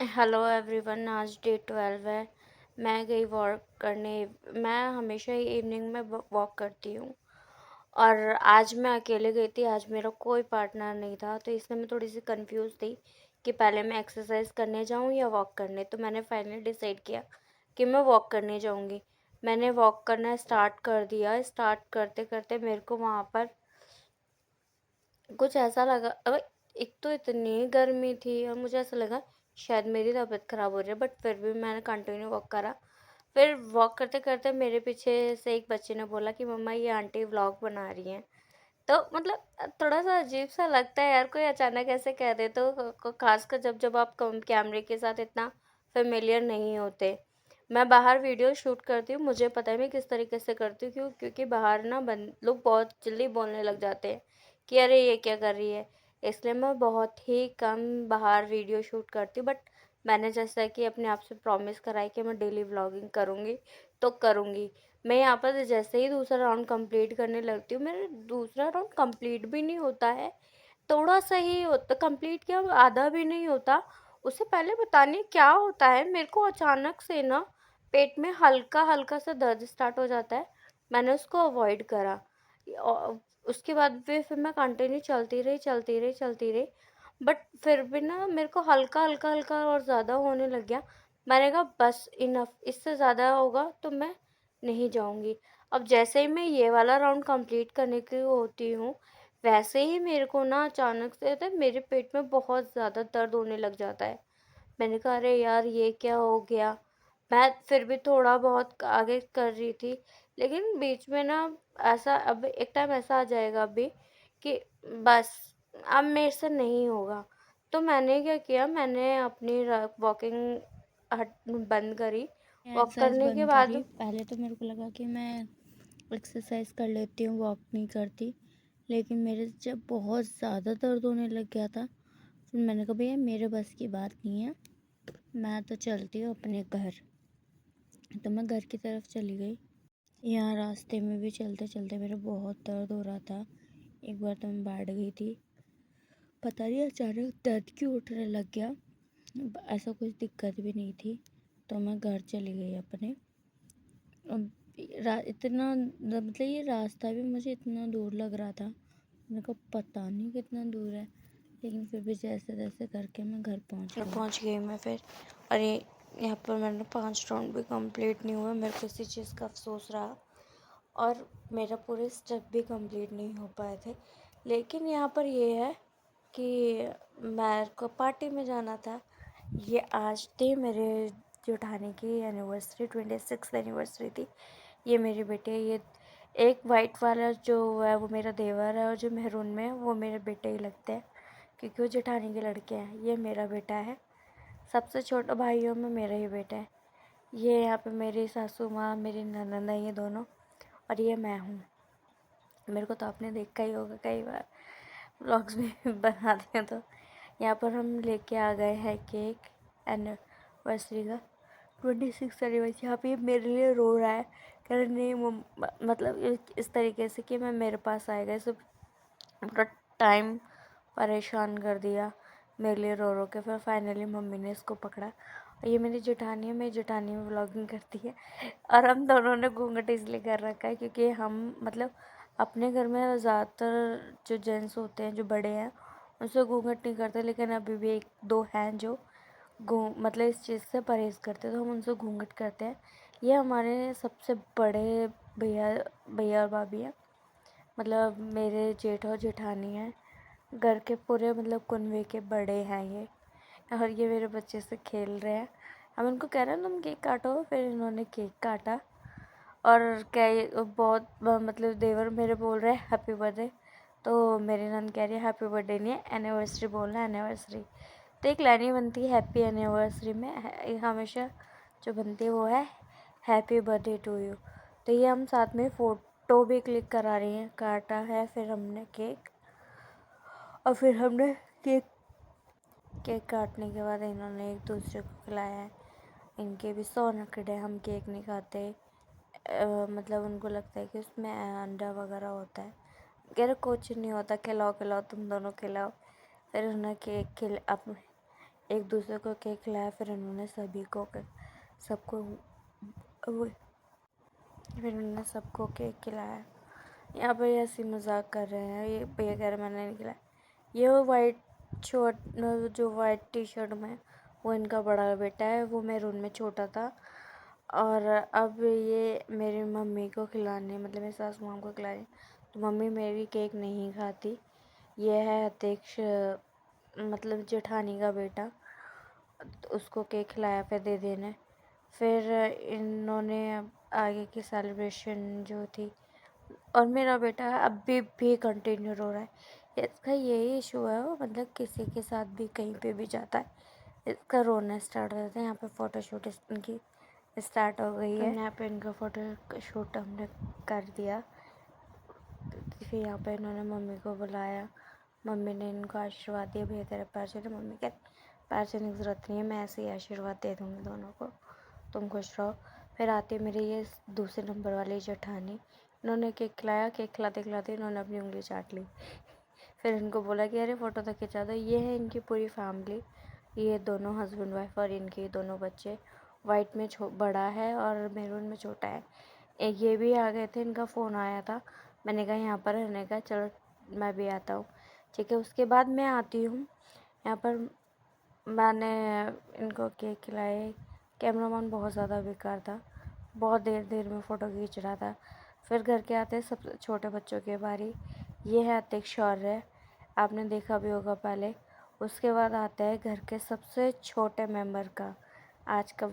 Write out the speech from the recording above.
Hello everyone. आज day 12 है। मैं गई वॉक करने। मैं हमेशा ही इवनिंग में वॉक करती हूँ और आज मैं अकेले गई थी। आज मेरा कोई पार्टनर नहीं था, तो इसलिए मैं थोड़ी सी कंफ्यूज थी कि पहले मैं एक्सरसाइज करने जाऊँ या वॉक करने। तो मैंने फाइनली डिसाइड किया कि मैं वॉक करने जाऊँगी। मैंने वॉक करना स्टार्ट कर दिया। स्टार्ट करते करते मेरे को वहाँ पर कुछ ऐसा लगा, अब एक तो इतनी गर्मी थी और मुझे ऐसा लगा शायद मेरी तबीयत ख़राब हो रही है, बट फिर भी मैंने कंटिन्यू वॉक करा। फिर वॉक करते करते मेरे पीछे से एक बच्चे ने बोला कि मम्मा ये आंटी व्लॉग बना रही हैं। तो मतलब थोड़ा सा अजीब सा लगता है यार, कोई अचानक ऐसे कह दे तो, खासकर जब जब आप कैमरे के साथ इतना फेमिलियर नहीं होते। मैं बाहर वीडियो शूट करती हूँ, मुझे पता है मैं किस तरीके से करती हूँ, क्योंकि बाहर ना लोग बहुत जल्दी बोलने लग जाते हैं कि अरे ये क्या कर रही है। इसलिए मैं बहुत ही कम बाहर वीडियो शूट करती हूँ, बट मैंने जैसा कि अपने आप से प्रॉमिस करा है कि मैं डेली व्लॉगिंग करूँगी तो करूँगी। मैं यहाँ पर जैसे ही दूसरा राउंड कंप्लीट करने लगती हूँ, मेरा दूसरा राउंड कंप्लीट भी नहीं होता है, थोड़ा सा ही होता कंप्लीट, क्या आधा भी नहीं होता। उससे पहले पता नहीं क्या होता है, मेरे को अचानक से ना पेट में हल्का हल्का सा दर्द स्टार्ट हो जाता है। मैंने उसको अवॉइड करा और उसके बाद भी फिर मैं कंटिन्यू चलती रही, बट फिर भी ना मेरे को हल्का हल्का हल्का और ज़्यादा होने लग गया। मैंने कहा बस इनफ, इससे ज़्यादा होगा तो मैं नहीं जाऊँगी। अब जैसे ही मैं ये वाला राउंड कंप्लीट करने की होती हूँ, वैसे ही मेरे को ना अचानक से तो मेरे पेट में बहुत ज़्यादा दर्द होने लग जाता है। मैंने कहा अरे यार ये क्या हो गया। मैं फिर भी थोड़ा बहुत आगे कर रही थी, लेकिन बीच में ना ऐसा, अब एक टाइम ऐसा आ जाएगा अभी कि बस अब मेरे से नहीं होगा। तो मैंने क्या किया, मैंने अपनी वॉकिंग हट बंद करी। वॉक एक्सरसाइज करने के बंद बाद करी। पहले तो मेरे को लगा कि मैं एक्सरसाइज कर लेती हूँ, वॉक नहीं करती। लेकिन मेरे जब बहुत ज़्यादा दर्द होने लग गया था, फिर मैंने कहा भैया मेरे बस की बात नहीं है, मैं तो चलती हूँ अपने घर। तो मैं घर की तरफ चली गई। यहाँ रास्ते में भी चलते चलते मेरा बहुत दर्द हो रहा था। एक बार तो मैं बैठ गई थी, पता नहीं अचानक दर्द क्यों उठने लग गया। ऐसा कुछ दिक्कत भी नहीं थी। तो मैं घर चली गई अपने। अब इतना मतलब ये रास्ता भी मुझे इतना दूर लग रहा था। मेरे को पता नहीं कितना दूर है, लेकिन फिर भी जैसे तैसे करके मैं घर पहुंच गई। पहुंच गई मैं फिर। और ये यहाँ पर मैंने 5 राउंड भी कंप्लीट नहीं हुआ, मेरे को इसी चीज़ का अफसोस रहा और मेरा पूरे स्टेप भी कंप्लीट नहीं हो पाए थे। लेकिन यहाँ पर ये है कि मेरे को पार्टी में जाना था। ये आज थी मेरे जेठानी की एनिवर्सरी, 26th एनिवर्सरी थी। ये मेरे बेटे, ये एक वाइट वाला जो है वो मेरा देवर है और जो मेहरून में है वो मेरे बेटे ही लगते हैं, क्योंकि वो जेठानी के लड़के हैं। ये मेरा बेटा है, सबसे छोटा भाइयों में मेरा ही बेटा है। ये यहाँ पे मेरी सासू माँ, मेरी ननद है, ये दोनों, और ये मैं हूँ। मेरे को तो आपने देखा ही होगा कई बार, व्लॉग्स भी बना दिए। तो यहाँ पर हम लेके आ गए हैं केक एनिवर्सरी का, 26 एनिवर्सरी। यहाँ पे ये मेरे लिए रो रहा है, कह रहा नहीं मतलब इस तरीके से कि मैं मेरे पास आएगा, इसे पूरा टाइम परेशान कर दिया मेरे लिए रो रो के। फिर फाइनली मम्मी ने इसको पकड़ा। और ये मेरी जेठानी है, मेरी जेठानी में व्लॉगिंग करती है। और हम दोनों ने घूंघट इसलिए कर रखा है क्योंकि हम मतलब अपने घर में ज़्यादातर जो जेंट्स होते हैं जो बड़े हैं उनसे घूंघट नहीं करते, लेकिन अभी भी एक दो हैं जो मतलब इस चीज़ से परहेज़ करते हैं, तो हम उनसे घूंघट करते हैं। ये हमारे सबसे बड़े भैया भैया और भाभी हैं, मतलब मेरे जेठ और जेठानी हैं। घर के पूरे मतलब कुनबे के बड़े हैं ये। और ये मेरे बच्चे से खेल रहे हैं। हम इनको कह रहे हैं तुम केक काटो, फिर इन्होंने केक काटा। और क्या बहुत मतलब देवर मेरे बोल रहे हैं हैप्पी बर्थडे, तो मेरी नंद कह रही है हैप्पी बर्थडे नहीं है, एनिवर्सरी बोलना है, एनिवर्सरी। तो एक लाइन ही बनती है हैप्पी एनिवर्सरी में, हमेशा जो बनती है वो है हैप्पी बर्थडे टू यू। तो ये हम साथ में फ़ोटो भी क्लिक करा रही हैं। काटा है फिर हमने केक, और फिर हमने केक केक काटने के बाद इन्होंने एक दूसरे को खिलाया है। इनके भी 100 नखरे, हम केक नहीं खाते। मतलब उनको लगता है कि उसमें अंडा वगैरह होता है। कह रहे कुछ नहीं होता, खिलाओ खिलाओ तुम दोनों खिलाओ। फिर उन्हें केक एक दूसरे को केक खिलाया, फिर उन्होंने सबको केक खिलाया। यहाँ पर ये हंसी मजाक कर रहे हैं। ये भैया कह रहे मैंने नहीं खिलाया। ये जो वाइट टी शर्ट में वो इनका बड़ा बेटा है, वो मैरून में छोटा था। और अब ये मेरी मम्मी को खिलाने, मतलब मेरी सासू माँ को खिलाने, तो मम्मी मेरी केक नहीं खाती। ये है अध्यक्ष, मतलब जेठानी का बेटा, तो उसको केक खिलाया फिर दीदी ने। फिर इन्होंने आगे की सेलिब्रेशन जो थी, और मेरा बेटा अभी भी कंटिन्यू रो रहा है। इसका यही इशू है, वो मतलब किसी के साथ भी कहीं पे भी जाता है इसका रोना स्टार्ट हो जाता है। यहाँ पे फ़ोटोशूट इनकी स्टार्ट हो गई है। यहाँ पे इनका फ़ोटो शूट हमने कर दिया। फिर यहाँ पे इन्होंने मम्मी को बुलाया, मम्मी ने इनको आशीर्वाद दिया, भैया तेरे पैर छूते। मम्मी कह पैर छूने की ज़रूरत नहीं है, मैं ऐसे ही आशीर्वाद दे दूँगी दोनों को, तुम खुश रहो। फिर आती मेरी ये दूसरे नंबर वाली जेठानी, इन्होंने केक खिलाया। केक खिलाते खिलाते इन्होंने अपनी उंगली चाट ली। फिर इनको बोला कि अरे फ़ोटो तो खिंचा दो। ये है इनकी पूरी फैमिली, ये दोनों हस्बैंड वाइफ और इनके दोनों बच्चे। वाइट में बड़ा है और मैरून में छोटा है। एक ये भी आ गए थे, इनका फ़ोन आया था। मैंने कहा यहाँ पर रहने का, चलो मैं भी आता हूँ, ठीक है। उसके बाद मैं आती हूँ यहाँ पर। मैंने इनको केक खिलाए। कैमरामैन बहुत ज़्यादा बेकार था, बहुत देर में फ़ोटो खींच रहा था। फिर घर के आते सब छोटे बच्चों की बारी। ये है अतिक शौर्य, आपने देखा भी होगा पहले। उसके बाद आता है घर के सबसे छोटे मेंबर का आज का